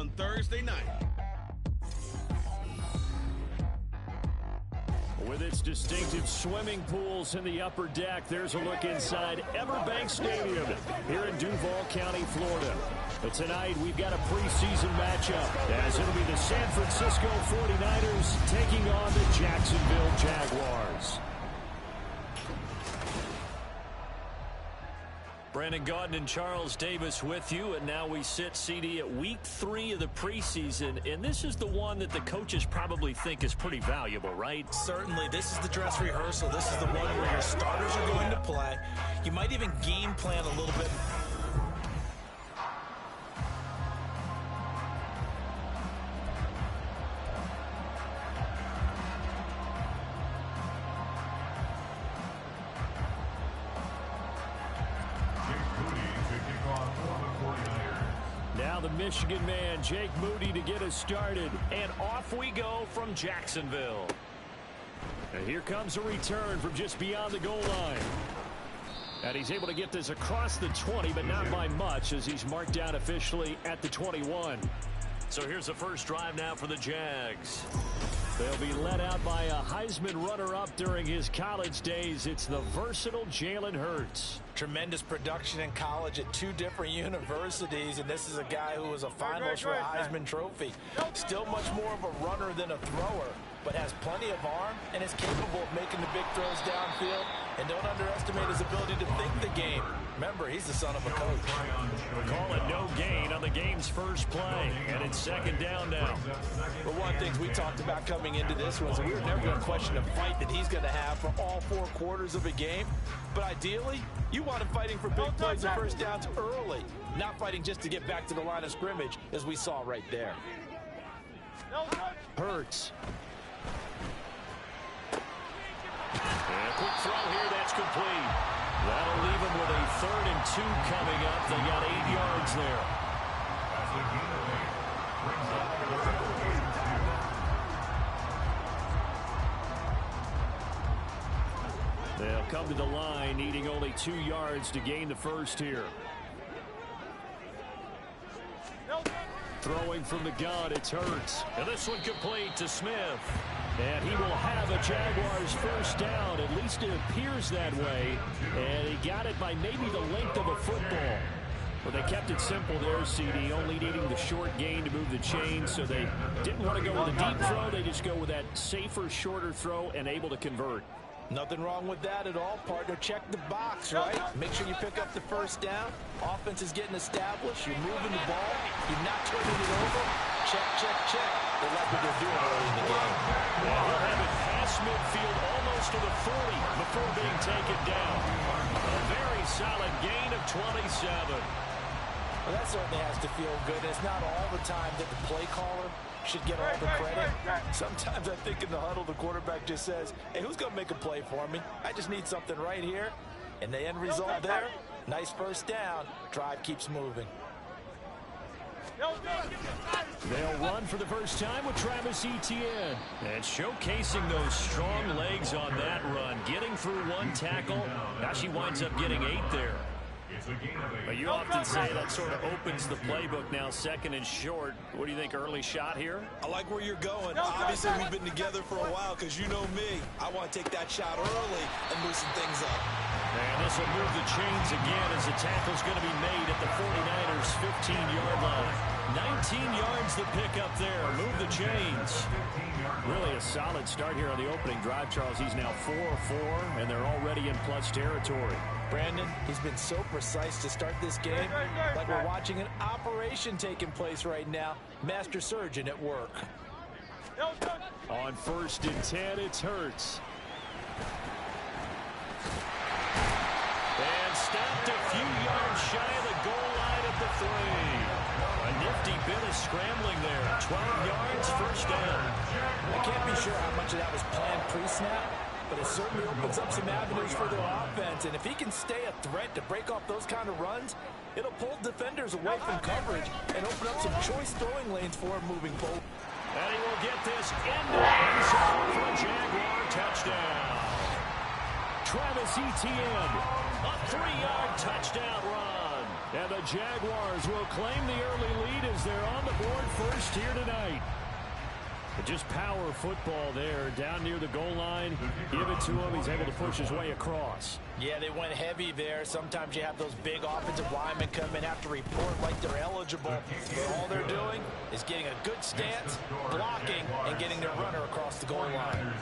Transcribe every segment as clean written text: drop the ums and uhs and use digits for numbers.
on Thursday night. With its distinctive swimming pools in the upper deck, there's a look inside Everbank Stadium here in Duval County, Florida. But tonight, we've got a preseason matchup, as it'll be the San Francisco 49ers taking on the Jacksonville Jaguars. Brandon Gaudin and Charles Davis with you, and now we sit, CD, at week 3 of the preseason, and this is the one that the coaches probably think is pretty valuable, right? Certainly. This is the dress rehearsal. This is the one where your starters are going to play. You might even game plan a little bit. Now the Michigan man, Jake Moody, to get us started. And off we go from Jacksonville. And here comes a return from just beyond the goal line. And he's able to get this across the 20, but not by much, as he's marked down officially at the 21. So here's the first drive now for the Jags. They'll be led out by a Heisman runner-up during his college days. It's the versatile Jalen Hurts. Tremendous production in college at 2 different universities, and this is a guy who was a finalist for a Heisman Trophy. Still much more of a runner than a thrower, but has plenty of arm and is capable of making the big throws downfield. And don't underestimate his ability to think the game. Remember, he's the son of a coach. Call it no gain on the game's first play, and it's second down now. But one of the things we talked about coming into this was we were never going to question the fight that he's going to have for all 4 quarters of a game. But ideally, you want him fighting for big plays and first downs early, not fighting just to get back to the line of scrimmage, as we saw right there. Hurts. And a quick throw here, that's complete. That'll leave him with a 3rd and 2 coming up. They got 8 yards there. They'll come to the line, needing only 2 yards to gain the first here. Throwing from the gun, it's Hurts. And this one complete to Smith. And he will have a Jaguars first down. At least it appears that way. And he got it by maybe the length of a football. Well, they kept it simple there, CD, only needing the short gain to move the chain. So they didn't want to go with a deep throw. They just go with that safer, shorter throw and able to convert. Nothing wrong with that at all, partner. Check the box, right? Make sure you pick up the first down. Offense is getting established. You're moving the ball. You're not turning it over. Check, check, check. They like what they're doing early in the game. Well, he'll have it past midfield almost to the 40 before being taken down. A very solid gain of 27. Well, that certainly has to feel good. It's not all the time that the play caller should get all the credit. Sometimes I think in the huddle, the quarterback just says, hey, who's going to make a play for me? I just need something right here. And the end result there, nice first down. Drive keeps moving. They'll run for the first time with Travis Etienne. And showcasing those strong legs on that run. Getting through 1 tackle. Now she winds up getting 8 there. But you often say that sort of opens the playbook now, 2nd and short. What do you think, early shot here? I like where you're going. Obviously, we've been together for a while because you know me. I want to take that shot early and loosen things up. And this will move the chains again as the tackle's going to be made at the 49ers' 15-yard line. 19 yards the pick up there. Move the chains. Really a solid start here on the opening drive, Charles. He's now 4-4, and they're already in plus territory. Brandon, he's been so precise to start this game, like we're watching an operation taking place right now. Master surgeon at work. On 1st and 10, it's Hurts. And stopped a few yards shy of the goal line at the 3. A nifty bit of scrambling there. 12 yards, first down. I can't be sure how much of that was planned pre-snap, but it certainly opens up some avenues for their offense. And if he can stay a threat to break off those kind of runs, it'll pull defenders away from coverage and open up some choice throwing lanes for him moving forward. And he will get this into the end zone for a Jaguar touchdown. Travis Etienne, a 3-yard touchdown run. And the Jaguars will claim the early lead as they're on the board first here tonight. Just power football there down near the goal line. Give it to him. He's able to push his way across. Yeah, they went heavy there. Sometimes you have those big offensive linemen come in, have to report like they're eligible. But all they're doing is getting a good stance, blocking, and getting their runner across the goal line.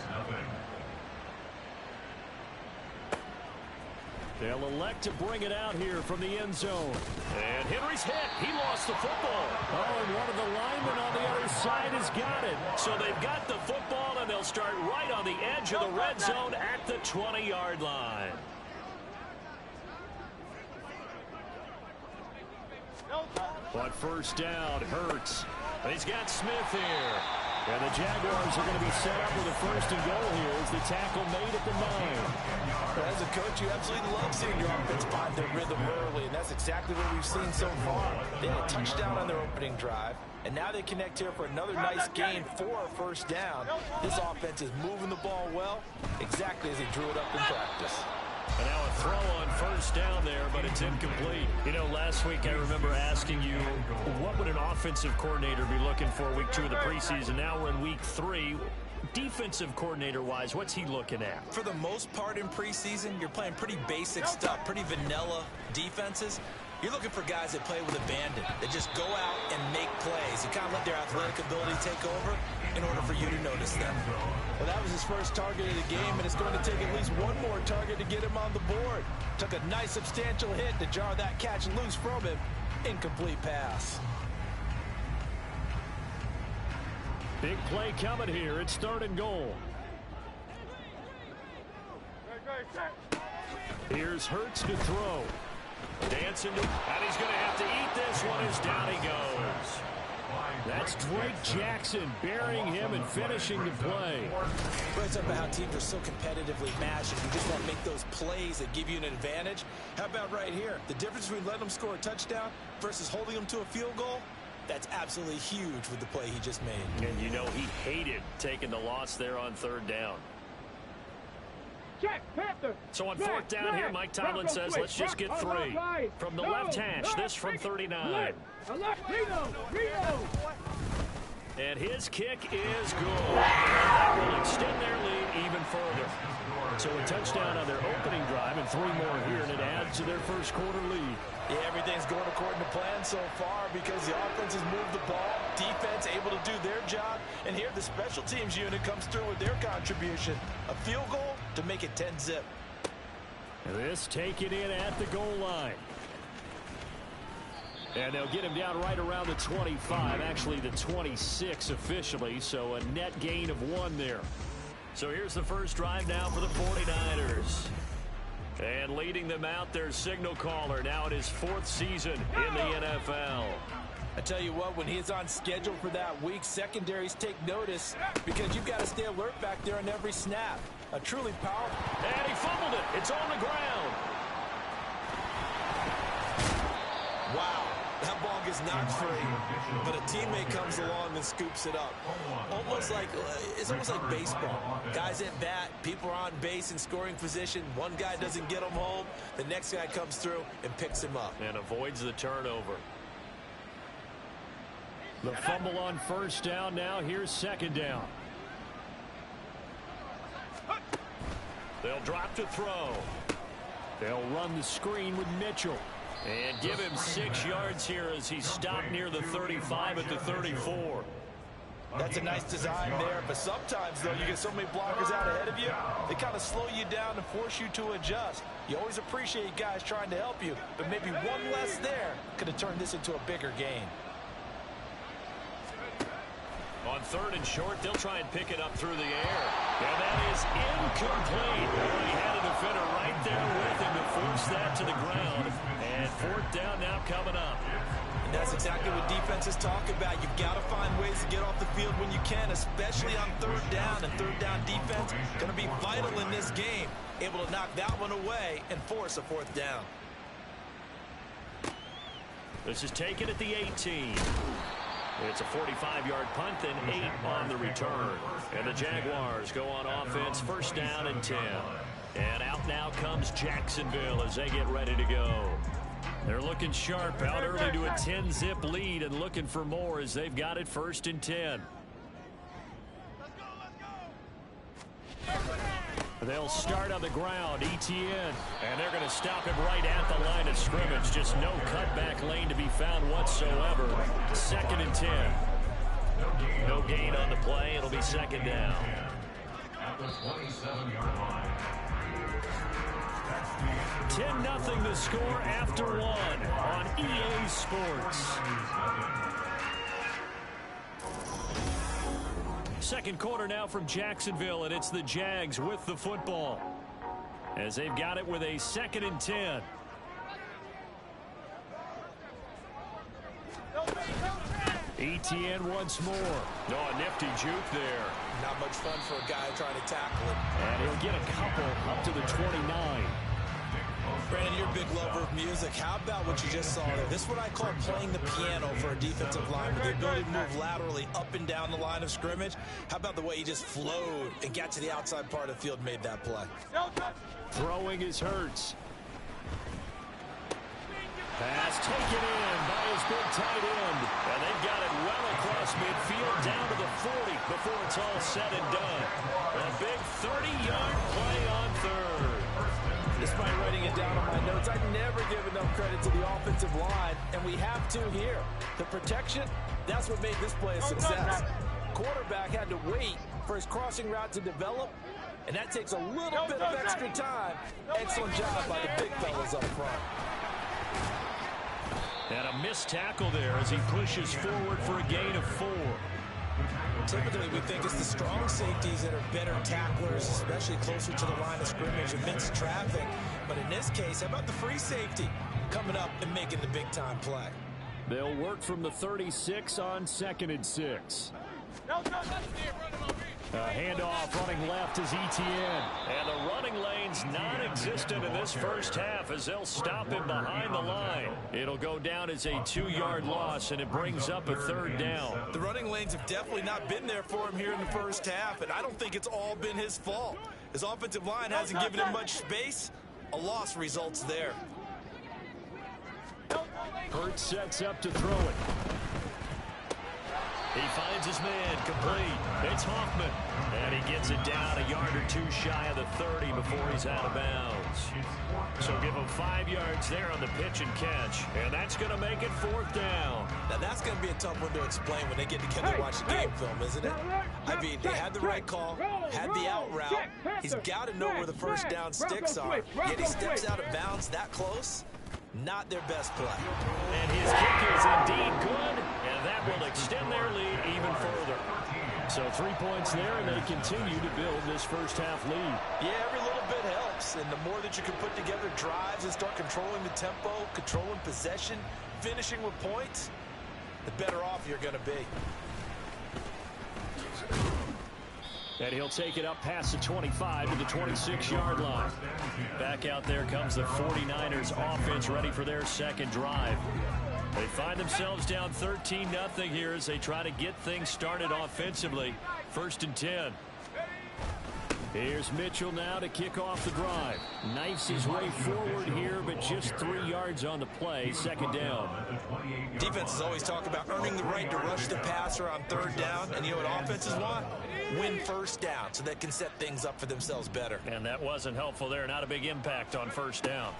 They'll elect to bring it out here from the end zone. And Henry's hit. He lost the football. Oh, and one of the linemen on the other side has got it. So they've got the football, and they'll start right on the edge of the red zone at the 20-yard line. But first down, Hurts. He's got Smith here. And the Jaguars are going to be set up with a first and goal here as the tackle made at the 9. As a coach, you absolutely love seeing your offense find their rhythm early, and that's exactly what we've seen so far. They had a touchdown on their opening drive, and now they connect here for another nice gain for a first down. This offense is moving the ball well, exactly as they drew it up in practice. And now a throw on first down there, but it's incomplete. You know, last week I remember asking you, what would an offensive coordinator be looking for week 2 of the preseason? Now we're in week 3. Defensive coordinator-wise, what's he looking at? For the most part in preseason, you're playing pretty basic stuff, pretty vanilla defenses. You're looking for guys that play with abandon, that just go out and make plays. You kind of let their athletic ability take over in order for you to notice them. Well, that was his first target of the game, and it's going to take at least one more target to get him on the board. Took a nice substantial hit to jar that catch loose from him. Incomplete pass. Big play coming here. It's 3rd and goal. Here's Hurts to throw. Dancing, and he's going to have to eat this one as down he goes. That's Drake Jackson burying him and finishing the play. We're talking about how teams are so competitively matched, and you just want to make those plays that give you an advantage. How about right here? The difference between letting them score a touchdown versus holding them to a field goal, that's absolutely huge with the play he just made. And you know he hated taking the loss there on 3rd down. So on 4th down here, Mike Tomlin says, let's just get 3. From the left hash, this from 39. And his kick is good. That will extend their lead even further. So a touchdown on their opening drive and 3 more here, and it adds to their first quarter lead. Yeah, everything's going according to plan so far because the offense has moved the ball, defense able to do their job, and here the special teams unit comes through with their contribution. A field goal to make it 10-zip. This taken in at the goal line. And they'll get him down right around the 25, actually the 26 officially, so a net gain of 1 there. So here's the first drive now for the 49ers. And leading them out, their signal caller, now in his 4th season in the NFL. I tell you what, when he's on schedule for that week, secondaries take notice because you've got to stay alert back there on every snap. A truly powerful. And he fumbled it. It's on the ground. Wow. That ball gets knocked free, but a teammate comes along and scoops it up. It's almost like baseball. Guys at bat, people are on base in scoring position. One guy doesn't get him home. The next guy comes through and picks him up. And avoids the turnover. The fumble on first down now. Here's 2nd down. They'll drop to throw. They'll run the screen with Mitchell. And give him 6 yards here as he's stopped near the 35 at the 34. That's a nice design there, but sometimes, though, you get so many blockers out ahead of you, they kind of slow you down and force you to adjust. You always appreciate guys trying to help you, but maybe one less there could have turned this into a bigger gain. On 3rd and short, they'll try and pick it up through the air. And that is incomplete. He had a defender right there with him to force that to the ground. And 4th down now coming up. And that's exactly what defenses talk about. You've got to find ways to get off the field when you can, especially on 3rd down. And 3rd down defense going to be vital in this game. Able to knock that one away and force a 4th down. This is taken at the 18. It's a 45-yard punt, then 8 on the return. And the Jaguars go on offense, 1st down and 10. And out now comes Jacksonville as they get ready to go. They're looking sharp, out early to a 10-zip lead and looking for more as they've got it 1st and 10. They'll start on the ground, Etienne, and they're going to stop him right at the line of scrimmage. Just no cutback lane to be found whatsoever. 2nd and 10. No gain on the play. It'll be 2nd down. At the 27-yard line. 10-0 the score after 1 on EA Sports. Second quarter now from Jacksonville, and it's the Jags with the football as they've got it with a 2nd and 10. Etienne once more. Oh, a nifty juke there. Not much fun for a guy trying to tackle it. And he'll get a couple up to the 29. Brandon, you're a big lover of music. How about what you just saw there? This is what I call playing the piano for a defensive lineman. The ability to move laterally up and down the line of scrimmage. How about the way he just flowed and got to the outside part of the field and made that play? Throwing is Hurts. Pass taken in by his big tight end. And they've got it well across midfield down to the 40 before it's all said and done. A big 30-yard play on third. Despite writing it down on my notes, I never give enough credit to the offensive line, and we have to here. The protection, that's what made this play a success. Quarterback had to wait for his crossing route to develop, and that takes a little bit of extra time. Excellent job by the big fellas up front. And a missed tackle there as he pushes forward for a gain of 4. Typically, we think it's the strong safeties that are better tacklers, especially closer to the line of scrimmage amidst traffic. But in this case, how about the free safety coming up and making the big-time play? They'll work from the 36 on 2nd and 6. Handoff running left is Etienne. And the running lane's non-existent in this first half as they'll stop him behind the line. It'll go down as a 2-yard loss, and it brings up a 3rd down. The running lanes have definitely not been there for him here in the first half, and I don't think it's all been his fault. His offensive line hasn't given him much space. A loss results there. Hurts sets up to throw it. He finds his man complete. It's Hoffman. And he gets it down a yard or 2 shy of the 30 before he's out of bounds. So give him 5 yards there on the pitch and catch. And that's going to make it 4th down. Now that's going to be a tough one to explain when they get together and watch the game film, isn't it? I mean, they had the right call, had the out route. He's got to know where the first down sticks are. Yet he steps out of bounds that close. Not their best play. And his kick is indeed good, and that will extend their lead even further. So 3 points there, and they continue to build this first half lead. Yeah, every little bit helps, and the more that you can put together drives and start controlling the tempo, controlling possession, finishing with points, the better off you're going to be. And he'll take it up past the 25 to the 26-yard line. Back out there comes the 49ers offense ready for their second drive. They find themselves down 13-0 here as they try to get things started offensively. 1st and 10. Here's Mitchell now to kick off the drive. Knifes his way forward here, but just 3 yards on the play. 2nd down. Defenses always talk about earning the right to rush the passer on 3rd down. And you know what offenses want? Win 1st down so they can set things up for themselves better. And that wasn't helpful there. Not a big impact on 1st down.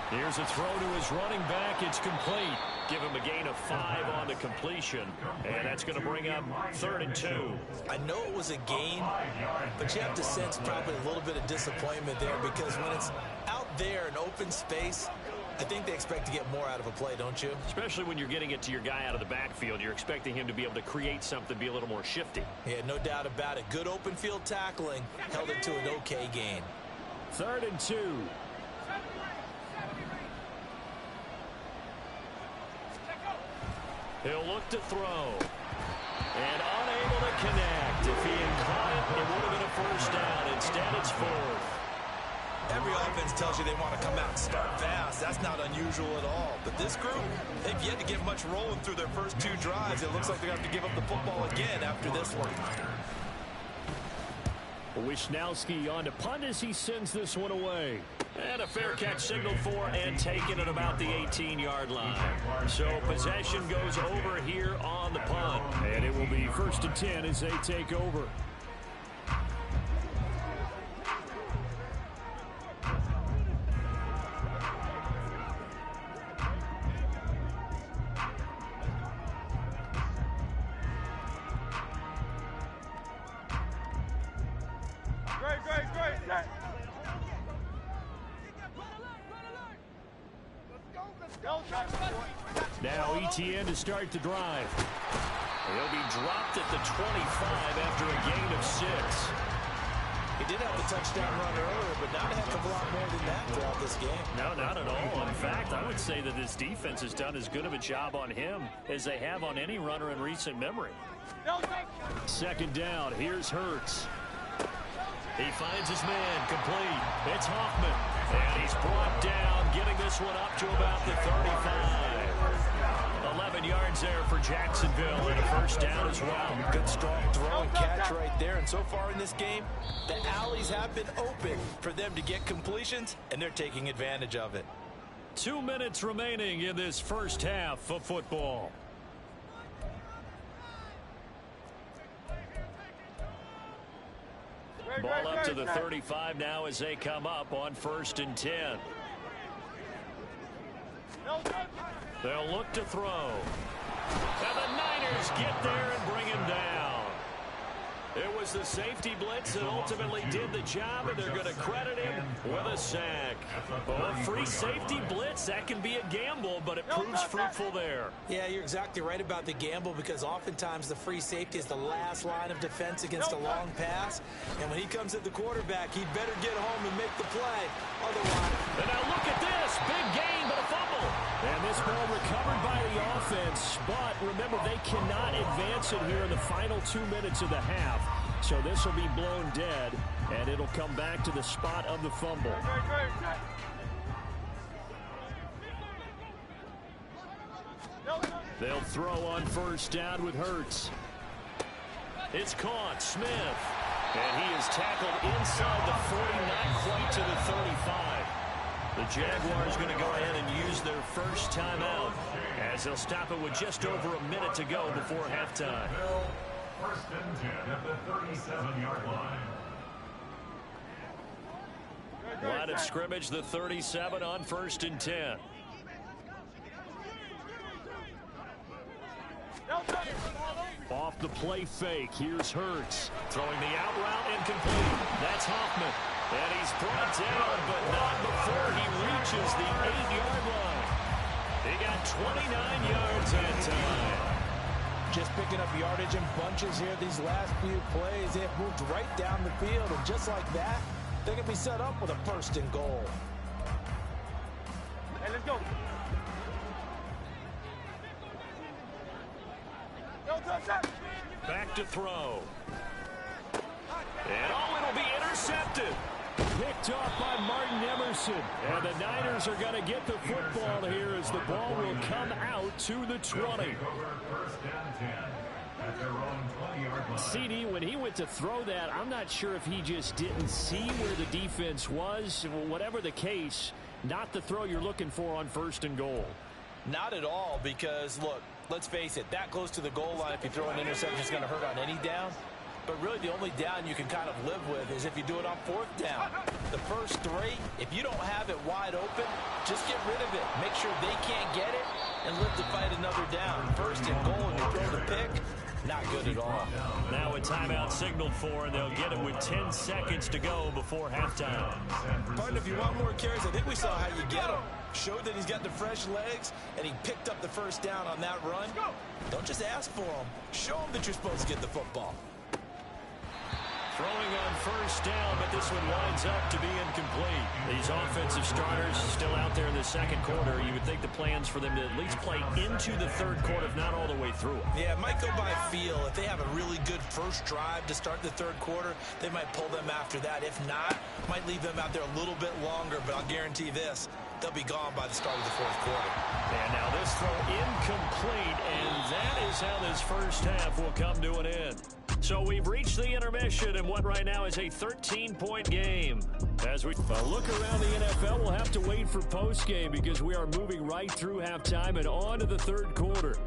Here's a throw to his running back. It's complete. Give him a gain of 5 on the completion. And that's going to bring up 3rd and 2. I know it was a gain, but you have to sense probably a little bit of disappointment there because when it's out there in open space, I think they expect to get more out of a play, don't you? Especially when you're getting it to your guy out of the backfield. You're expecting him to be able to create something, be a little more shifty. Yeah, no doubt about it. Good open field tackling held it to an okay gain. 3rd and 2. He'll look to throw. And unable to connect. If he had caught it, it would have been a 1st down. Instead, it's 4th. Every offense tells you they want to come out and start fast. That's not unusual at all. But this group, they've yet to get much rolling through their first 2 drives. It looks like they're going to have to give up the football again after this one. Wisnowski on to punt as he sends this one away. And a fair catch signaled for and taken at about the 18-yard line. So possession goes over here on the punt. And it will be 1st and 10 as they take over. Now ETN to start the drive. He'll be dropped at the 25 after a gain of 6. He did have the touchdown run earlier, but not a heck of a lot more than that throughout this game. No, not at all. In fact, I would say that this defense has done as good of a job on him as they have on any runner in recent memory. 2nd down. Here's Hurts. He finds his man complete. It's Hoffman. And he's brought down, getting this one up to about the 35. 11 yards there for Jacksonville and a 1st down as well. Good strong throw and catch right there. And so far in this game, the alleys have been open for them to get completions, and they're taking advantage of it. 2 minutes remaining in this first half of football. Ball up to the 35 now as they come up on 1st and 10. They'll look to throw. And the Niners get there and bring him down. It was the safety blitz that ultimately did the job, and they're going to credit him with a sack. Well, a free safety blitz, that can be a gamble, but it proves fruitful there. Yeah, you're exactly right about the gamble, because oftentimes the free safety is the last line of defense against a long pass. And when he comes at the quarterback, he'd better get home and make the play. Otherwise. And now look at this. Big gain, but a fumble. And this ball recovered by the offense. But remember, they cannot advance it here in the final 2 minutes of the half. So this will be blown dead, and it'll come back to the spot of the fumble. They'll throw on 1st down with Hurts. It's caught. Smith. And he is tackled inside the 40, not quite to the 35. The Jaguars going to go ahead and use their first timeout, as they'll stop it with just over a minute to go before halftime. 1st and 10 at the 37-yard line. Line of scrimmage, the 37 on 1st and 10. Off the play fake. Here's Hurts. Throwing the out route incomplete. That's Hoffman. And he's brought down, but not before he reaches the 8-yard line. He got 29 yards that time. Just picking up yardage in bunches here these last few plays. They have moved right down the field, and just like that, they can be set up with a 1st and goal. Hey, let's go. Back to throw. And it'll be intercepted. Picked off by Martin Emerson. And the Niners are going to get the football here as the ball will come out to the 20. CD, when he went to throw that, I'm not sure if he just didn't see where the defense was. Whatever the case, not the throw you're looking for on 1st and goal. Not at all, because, look, let's face it, that close to the goal line, if you throw an interception, it's going to hurt on any down. But really, the only down you can kind of live with is if you do it on 4th down. The first 3, if you don't have it wide open, just get rid of it. Make sure they can't get it and live to fight another down. 1st and goal, and you throw the pick, not good at all. Now a timeout signaled for, and they'll get it with 10 seconds to go before halftime. Partner, if you want more carries, I think we saw how you get him. Showed that he's got the fresh legs, and he picked up the 1st down on that run. Don't just ask for him. Show him that you're supposed to get the football. Throwing on 1st down, but this one winds up to be incomplete. These offensive starters still out there in the 2nd quarter. You would think the plans for them to at least play into the 3rd quarter, if not all the way through. Yeah, it might go by feel. If they have a really good first drive to start the 3rd quarter, they might pull them after that. If not, might leave them out there a little bit longer, but I'll guarantee this, they'll be gone by the start of the 4th quarter. And now this throw incomplete, and that is how this first half will come to an end. So we've reached the intermission in what right now is a 13-point game. As we look around the NFL, we'll have to wait for postgame because we are moving right through halftime and on to the third quarter.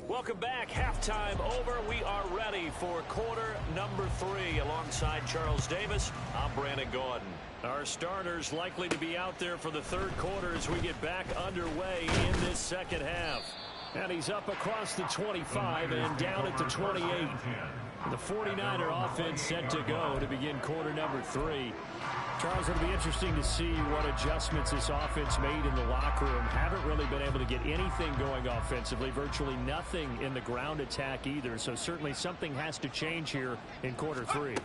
Welcome back. Halftime over. We are ready for quarter number 3. Alongside Charles Davis, I'm Brandon Gaudin. Our starters likely to be out there for the third quarter as we get back underway in this second half. And he's up across the 25 and down at the 28. The 49er offense set to go to begin quarter number 3. Charles, it'll be interesting to see what adjustments this offense made in the locker room. Haven't really been able to get anything going offensively, virtually nothing in the ground attack either. So certainly something has to change here in quarter 3.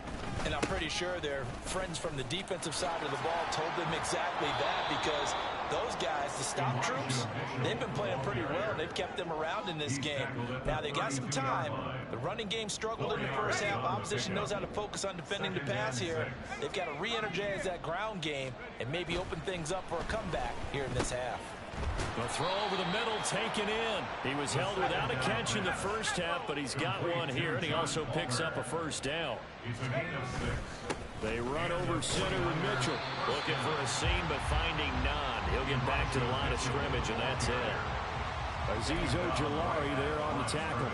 And I'm pretty sure their friends from the defensive side of the ball told them exactly that, because those guys, the stop troops, they've been playing pretty well. They've kept them around in this game. Now they got some time. The running game struggled in the first half. Opposition knows how to focus on defending the pass here. They've got to re-energize that ground game and maybe open things up for a comeback here in this half. The throw over the middle taken in. He was held without a catch in the first half, but he's got one here, and he also picks up a first down. They run over center with Mitchell. Looking for a seam, but finding none. He'll get back to the line of scrimmage, and that's it. Azeez Ojulari there on the tackle.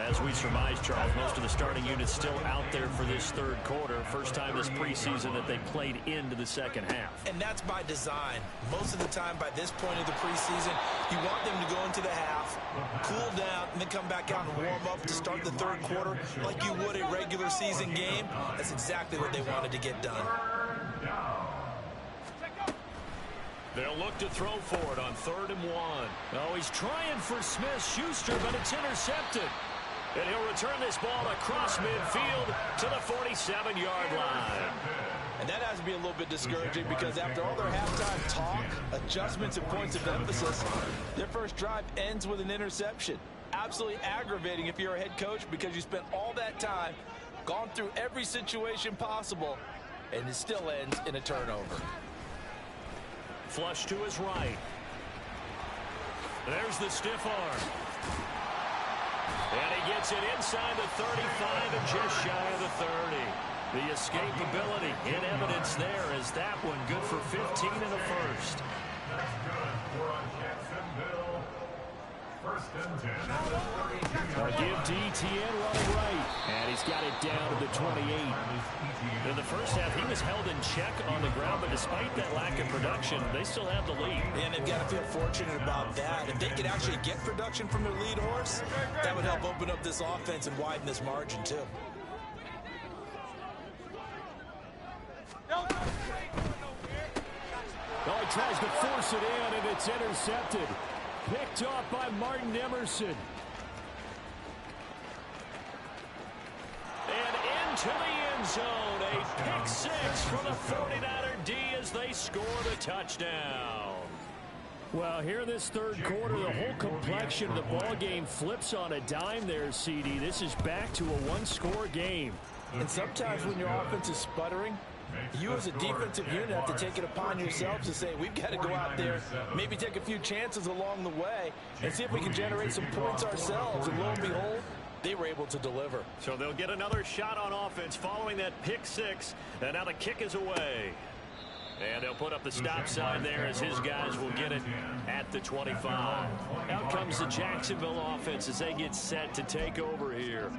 As we surmise, Charles, most of the starting units still out there for this third quarter. First time this preseason that they played into the second half. And that's by design. Most of the time by this point of the preseason, you want them to go into the half, cool down, and then come back out and warm up to start the third quarter like you would a regular season game. That's exactly what they wanted to get done. They'll look to throw for it on 3rd and 1. Oh, he's trying for Smith-Schuster, but it's intercepted. And he'll return this ball across midfield to the 47-yard line. And that has to be a little bit discouraging because after all their halftime talk, adjustments and points of emphasis, their first drive ends with an interception. Absolutely aggravating if you're a head coach because you spent all that time, gone through every situation possible, and it still ends in a turnover. Flush to his right. There's the stiff arm. And he gets it inside the 35 and just shy of the 30. The escapability in evidence there as that one good for 15 in the first. That's good for Jacksonville. 1st and 10. Give to Etienne running right. And he's got it down to the 28. In the first half, he was held in check on the ground, but despite that lack of production, they still have the lead. And they've got to feel fortunate about that. If they could actually get production from their lead horse, that would help open up this offense and widen this margin, too. Oh, he tries to force it in, and it's intercepted. Picked off by Martin Emerson. And into the end zone. A pick 6 for the 49er D as they score the touchdown. Well, here in this third quarter, the whole complexion of the ball game flips on a dime there, CD. This is back to a one-score game. And sometimes when your offense is sputtering, you as a defensive unit have to take it upon yourselves to say, we've got to go out there, maybe take a few chances along the way, and see if we can generate some points ourselves. And lo and behold, they were able to deliver. So they'll get another shot on offense following that pick 6, and now the kick is away. And they'll put up the stop sign there as his guys will get it at the 25. Out comes the Jacksonville offense as they get set to take over here.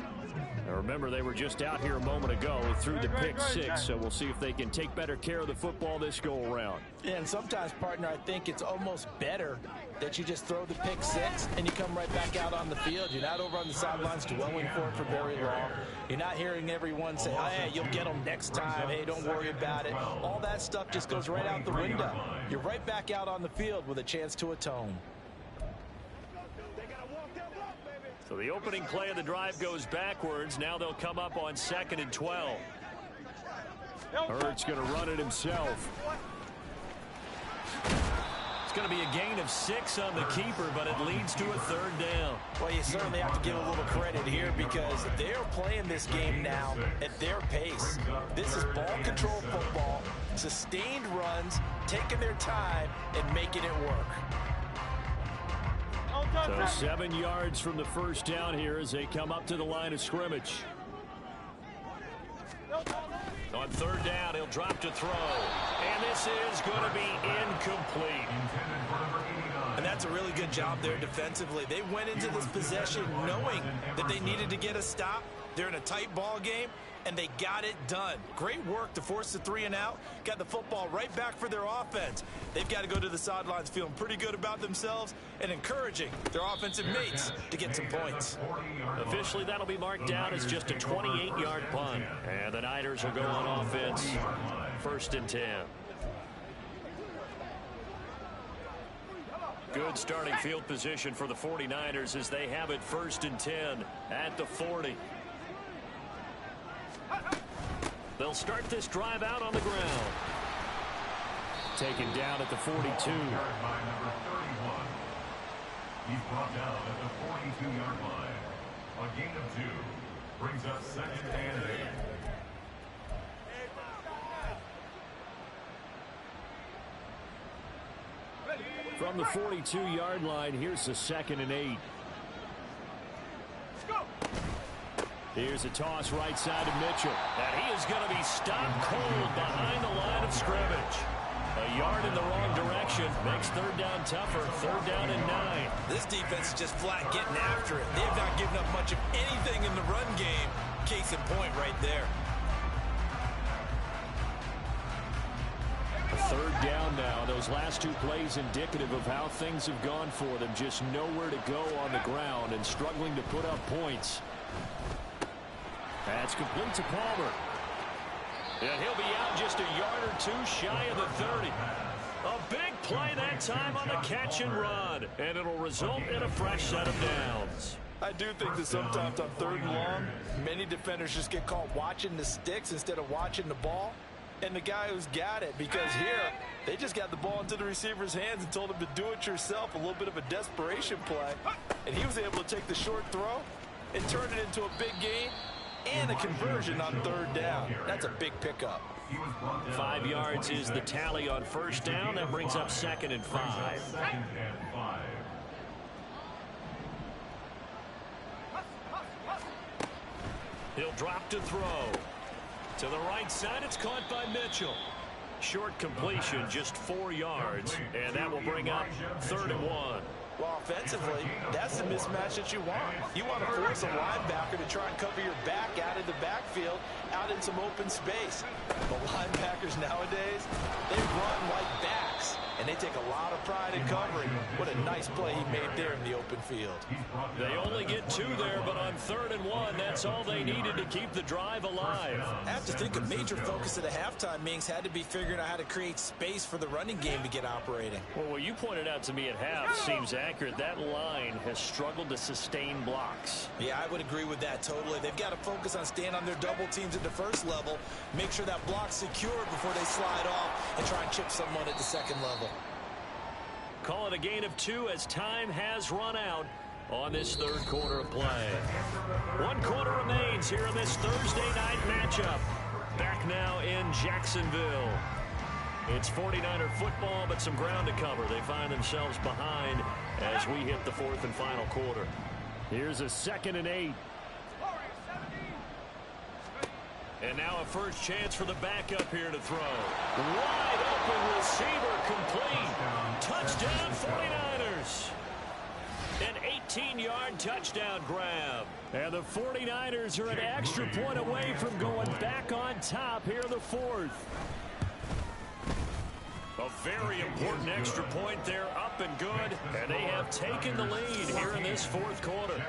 Now remember, they were just out here a moment ago through the pick 6, so we'll see if they can take better care of the football this go-around. And sometimes, partner, I think it's almost better that you just throw the pick 6 and you come right back out on the field. You're not over on the sidelines dwelling for it for very long. You're not hearing everyone say, oh, hey, you'll get them next time. Hey, don't worry about it. All that stuff just goes right out the window. You're right back out on the field with a chance to atone. So the opening play of the drive goes backwards. Now they'll come up on 2nd and 12. Hurts going to run it himself. It's going to be a gain of 6 on the keeper, but it leads to a 3rd down. Well, you certainly have to give a little credit here because they're playing this game now at their pace. This is ball control football, sustained runs, taking their time, and making it work. So 7 yards from the first down here as they come up to the line of scrimmage. On third down, he'll drop to throw. And this is going to be incomplete. And that's a really good job there defensively. They went into this possession knowing that they needed to get a stop. They're in a tight ball game, and they got it done. Great work to force the 3 and out. Got the football right back for their offense. They've got to go to the sidelines feeling pretty good about themselves and encouraging their offensive mates to get some points. Officially, that'll be marked down as just a 28-yard punt. And the Niners will go on offense. 1st and 10. Good starting field position for the 49ers as they have it 1st and 10 at the 40. They'll start this drive out on the ground. Taken down at the 42. He's brought down at the 42-yard line. A gain of 2 brings up 2nd and 8. From the 42-yard line, here's the 2nd and 8. Here's a toss right side to Mitchell. And he is going to be stopped cold behind the line of scrimmage. A yard in the wrong direction makes 3rd down tougher. 3rd down and 9. This defense is just flat getting after it. They have not given up much of anything in the run game. Case in point right there. 3rd down now. Those last 2 plays indicative of how things have gone for them. Just nowhere to go on the ground and struggling to put up points. That's complete to Palmer. And he'll be out just a yard or 2 shy of the 30. A big play that time on the catch and run. And it'll result in a fresh set of downs. I do think that sometimes on 3rd and long, many defenders just get caught watching the sticks instead of watching the ball. And the guy who's got it, because here, they just got the ball into the receiver's hands and told him to do it yourself, a little bit of a desperation play. And he was able to take the short throw and turn it into a big gain and a conversion on 3rd down. That's a big pickup. 5 yards is the tally on 1st down. That brings up 2nd and 5. He'll drop to throw. To the right side, it's caught by Mitchell. Short completion, just 4 yards, and that will bring up 3rd and 1. Well, offensively, that's the mismatch that you want. You want to force a linebacker to try and cover your back out in the backfield, out in some open space. The linebackers nowadays, they run like backs, and they take a lot of pride in covering. What a nice play he made there in the open field. They only get 2 there, but on 3rd and 1, that's all they needed to keep the drive alive. I have to think a major focus at the halftime meetings had to be figuring out how to create space for the running game to get operating. Well, what you pointed out to me at half seems accurate. That line has struggled to sustain blocks. Yeah, I would agree with that totally. They've got to focus on staying on their double teams at the 1st level, make sure that block's secured before they slide off and try and chip someone at the 2nd level. Call it a gain of 2 as time has run out on this 3rd quarter of play. 1 quarter remains here in this Thursday night matchup. Back now in Jacksonville. It's 49er football, but some ground to cover. They find themselves behind as we hit the 4th and final quarter. Here's a 2nd and 8. And now a first chance for the backup here to throw. Wide open receiver complete. Touchdown 49ers. An 18-yard touchdown grab. And the 49ers are an extra point away from going back on top here in the 4th. A very important extra point there, up and good. And they have taken the lead here in this 4th quarter.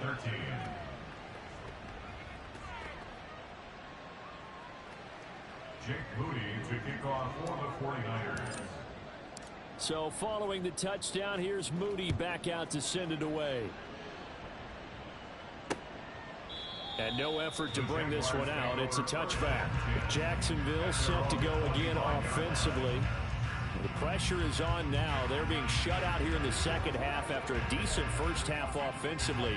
13. Jake Moody to kick off for the 49ers. So following the touchdown, here's Moody back out to send it away. And no effort to bring this one out. It's a touchback. Jacksonville set to go again offensively. The pressure is on now. They're being shut out here in the 2nd half after a decent 1st half offensively.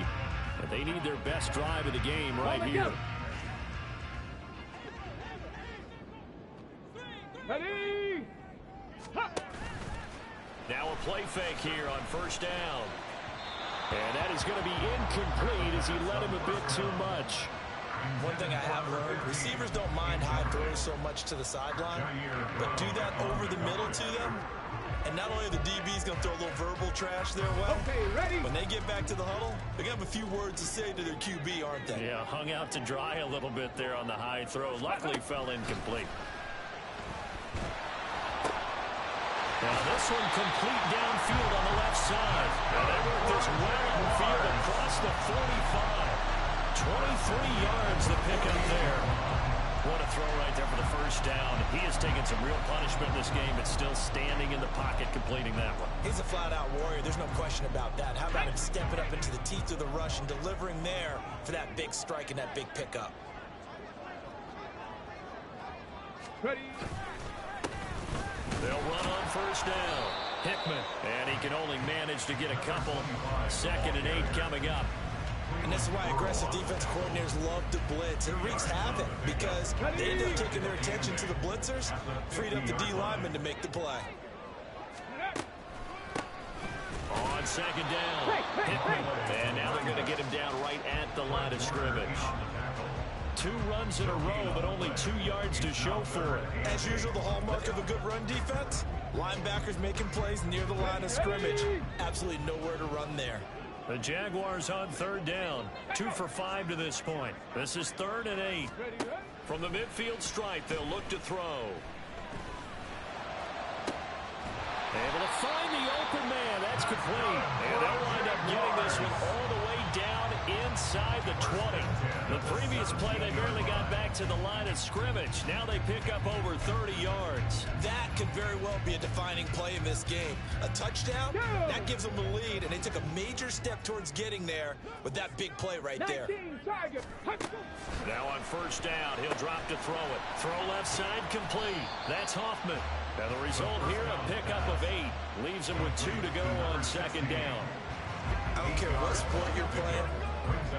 But they need their best drive of the game right here. Ready? Now a play fake here on 1st down. And that is going to be incomplete as he led him a bit too much. One thing I have learned, receivers don't mind high throws so much to the sideline, but do that over the middle to them, and not only are the DBs going to throw a little verbal trash their way, when they get back to the huddle, they're going to have a few words to say to their QB, aren't they? Yeah, hung out to dry a little bit there on the high throw. Luckily fell incomplete. Now this one complete downfield on the left side. And they work this well upfield across the 45. 23 yards the pickup there. What a throw right there for the first down. He has taken some real punishment in this game, but still standing in the pocket completing that one. He's a flat-out warrior. There's no question about that. How about him stepping up into the teeth of the rush and delivering there for that big strike and that big pickup? Ready. They'll run on first down. Hickman. And he can only manage to get a couple. 2nd and 8 coming up. And this is why aggressive defense coordinators love to blitz. It wreaks havoc because they end up taking their attention to the blitzers, freed up the D lineman to make the play. On 2nd down, Hickman. And now they're going to get him down right at the line of scrimmage. 2 runs in a row, but only 2 yards to show for it. As usual, the hallmark of a good run defense, linebackers making plays near the line of scrimmage. Absolutely nowhere to run there. The Jaguars on 3rd down. 2 for 5 to this point. This is 3rd and 8. From the midfield stripe, they'll look to throw. Able to find the open man. That's complete. And they'll wind up getting this one all the way down inside the 20. The previous play, they barely got back to the line of scrimmage. Now they pick up over 30 yards. That could very well be a defining play in this game. A touchdown, that gives them the lead, and they took a major step towards getting there with that big play right there. Now on first down, he'll drop to throw it. Throw left side complete. That's Hoffman. And the result here, a pickup of 8. Leaves him with 2 to go on 2nd down. I don't care what sport you're playing.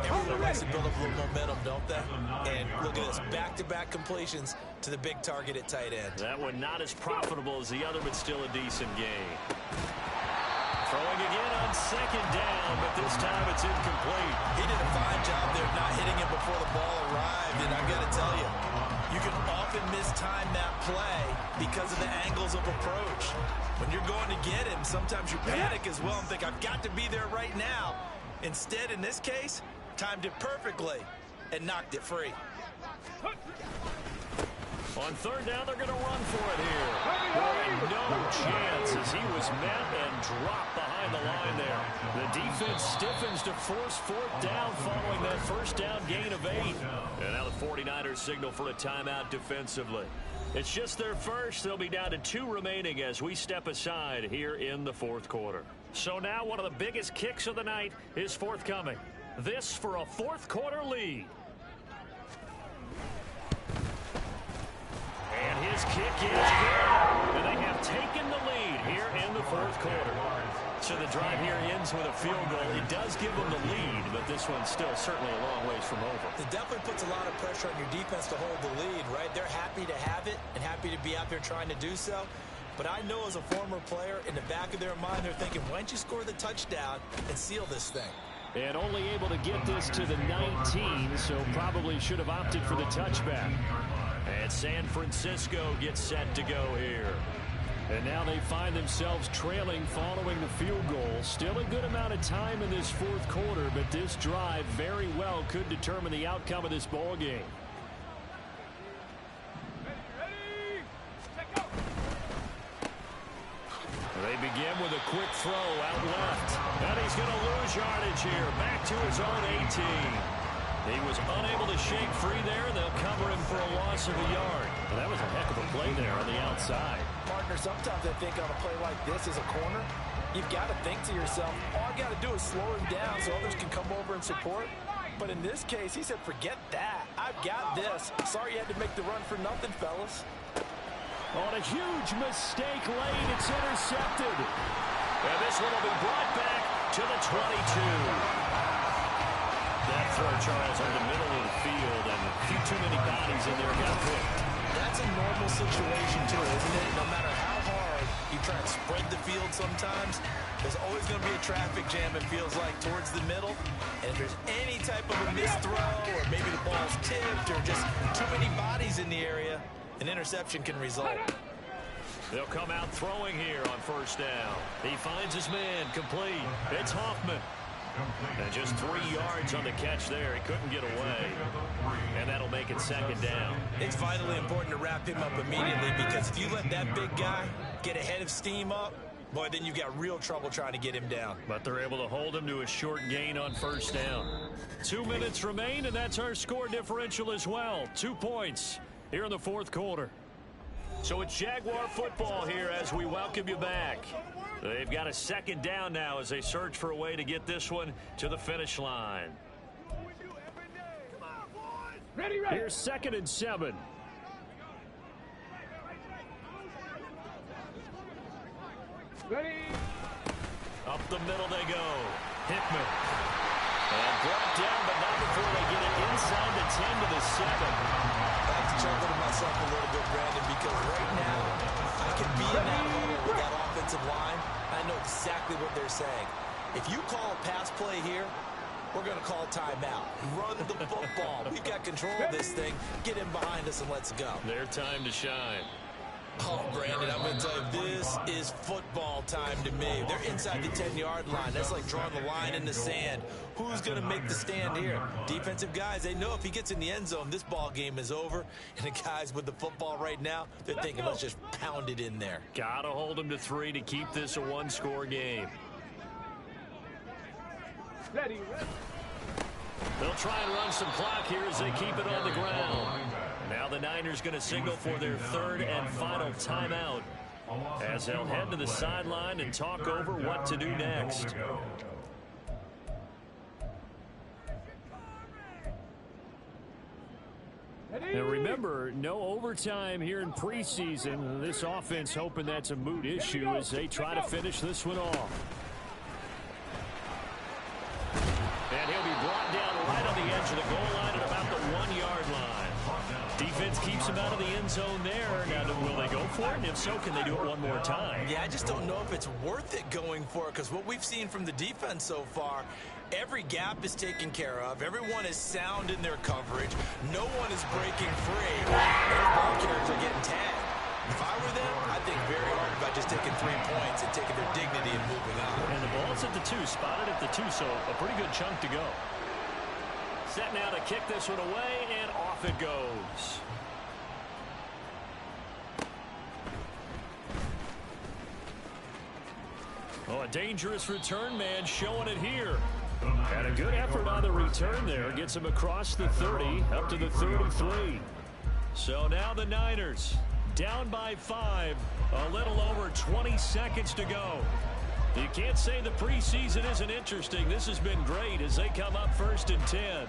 Everyone likes to build up a little momentum, don't they? And look at this, back-to-back completions to the big target at tight end. That one not as profitable as the other, but still a decent game. Throwing again on 2nd down, but this time it's incomplete. He did a fine job there not hitting him before the ball arrived, and I've got to tell you, you can often mistime that play because of the angles of approach. When you're going to get him, sometimes you panic as well and think, I've got to be there right now. Instead, in this case, timed it perfectly and knocked it free. On 3rd down, they're going to run for it here. Boy, no chance as he was met and dropped behind the line there. The defense stiffens to force 4th down following that first down gain of 8. And now the 49ers signal for a timeout defensively. It's just their first. They'll be down to 2 remaining as we step aside here in the 4th quarter. So now one of the biggest kicks of the night is forthcoming. This for a 4th quarter lead. And his kick is good. And they have taken the lead here in the 4th quarter. So the drive here ends with a field goal. It does give them the lead, but this one's still certainly a long ways from over. It definitely puts a lot of pressure on your defense to hold the lead, right? They're happy to have it and happy to be out there trying to do so. But I know as a former player, in the back of their mind, they're thinking, why don't you score the touchdown and seal this thing? And only able to get this to the 19, so probably should have opted for the touchback. And San Francisco gets set to go here. And now they find themselves trailing following the field goal. Still a good amount of time in this 4th quarter, but this drive very well could determine the outcome of this ball game. They begin with a quick throw out left. And he's going to lose yardage here. Back to his own 18. He was unable to shake free there. They'll cover him for a loss of a yard. Well, that was a heck of a play there on the outside. Partner, sometimes I think on a play like this as a corner, you've got to think to yourself, all I got to do is slow him down so others can come over and support. But in this case, he said, forget that. I've got this. Sorry you had to make the run for nothing, fellas. On a huge mistake late, it's intercepted. And this one will be brought back to the 22. That throw, Charles, on the middle of the field, and a few too many bodies in there got picked. That's a normal situation, too, isn't it? No matter how hard you try and spread the field sometimes, there's always going to be a traffic jam, it feels like, towards the middle. And if there's any type of a missed throw, or maybe the ball's tipped, or just too many bodies in the area, an interception can result. They'll come out throwing here on first down. He finds his man complete. It's Hoffman. And just 3 yards on the catch there. He couldn't get away. And that'll make it second down. It's vitally important to wrap him up immediately, because if you let that big guy get ahead of steam up, boy, then you've got real trouble trying to get him down. But they're able to hold him to a short gain on first down. 2 minutes remain, and that's our score differential as well. 2 points here in the fourth quarter. So it's Jaguar football here as we welcome you back. They've got a second down now as they search for a way to get this one to the finish line. Ready, ready. Here's 2nd and 7. Ready. Up the middle they go. Hickman. And brought down, but not before they get it inside the 10 to the 7. I have to chuckle to myself a little bit, Brandon, because right now I can be in that hole with that offensive line. I know exactly what they're saying. If you call a pass play here, we're going to call timeout. Run the football. We've got control of this thing. Get in behind us and let's go. Their time to shine. Oh, Brandon, I'm going to tell you, this is football time to me. They're inside the 10-yard line. That's like drawing the line in the sand. Who's going to make the stand here? Defensive guys, they know if he gets in the end zone, this ball game is over. And the guys with the football right now, they're thinking, let's just pound it in there. Got to hold them to 3 to keep this a one-score game. Ready, ready. They'll try and run some clock here as they keep it on the ground. Now the Niners going to signal for their 3rd and final timeout as they'll head to the sideline and talk over what to do next. Now remember, no overtime here in preseason. This offense hoping that's a moot issue as they try to finish this one off. And he'll be brought down right on the edge of the goal line at about the 1-yard line. Defense keeps him out of the end zone there. Now, will they go for it? And if so, can they do it one more time? Yeah, I just don't know if it's worth it going for it, because what we've seen from the defense so far, every gap is taken care of. Everyone is sound in their coverage. No one is breaking free. Their ball carriers are getting tagged. If I were them, I'd think very hard about just taking 3 points and taking their dignity and moving on. And the ball's at the 2, spotted at the 2, so a pretty good chunk to go. Set now to kick this one away, and off it goes. Oh, a dangerous return man showing it here. And a good effort on the return there. Gets him across the 30, up to the 33. So now the Niners down by 5, a little over 20 seconds to go. You can't say the preseason isn't interesting. This has been great as they come up 1st and 10.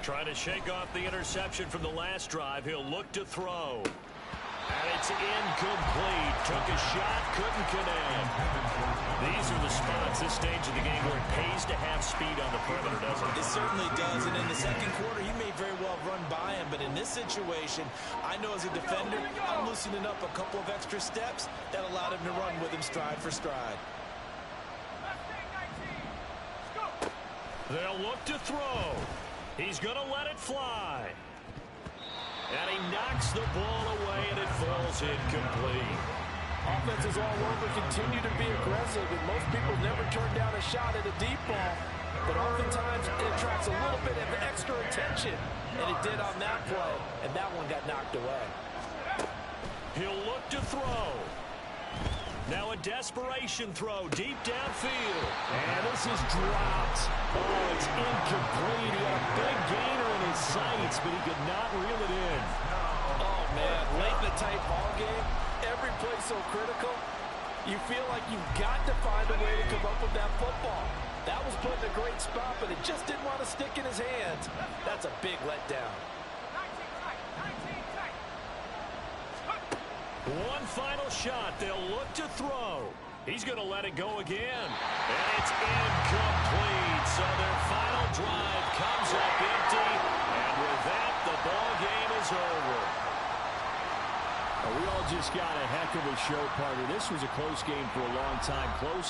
Trying to shake off the interception from the last drive. He'll look to throw. And it's incomplete. Took a shot, couldn't connect. These are the spots, this stage of the game, where it pays to have speed on the perimeter, doesn't it? It certainly does. And in the second quarter, he may very well run by him. But in this situation, I know as a defender, I'm loosening up a couple of extra steps that allowed him to run with him stride for stride. They'll look to throw. He's going to let it fly. And he knocks the ball away, and it falls incomplete. Offenses all over continue to be aggressive, and most people never turn down a shot at a deep ball. But oftentimes, it attracts a little bit of extra attention. And it did on that play, and that one got knocked away. He'll look to throw. Now a desperation throw deep downfield. And this is dropped. Oh, it's incomplete. He had a big gainer in his sights, but he could not reel it in. Oh, man, late in the tight ball game, every play so critical, you feel like you've got to find a way to come up with that football. That was put in a great spot, but it just didn't want to stick in his hands. That's a big letdown. One final shot. They'll look to throw. He's going to let it go again. And it's incomplete. So their final drive comes up empty. And with that, the ball game is over. We all just got a heck of a show, partner. This was a close game for a long time. Close.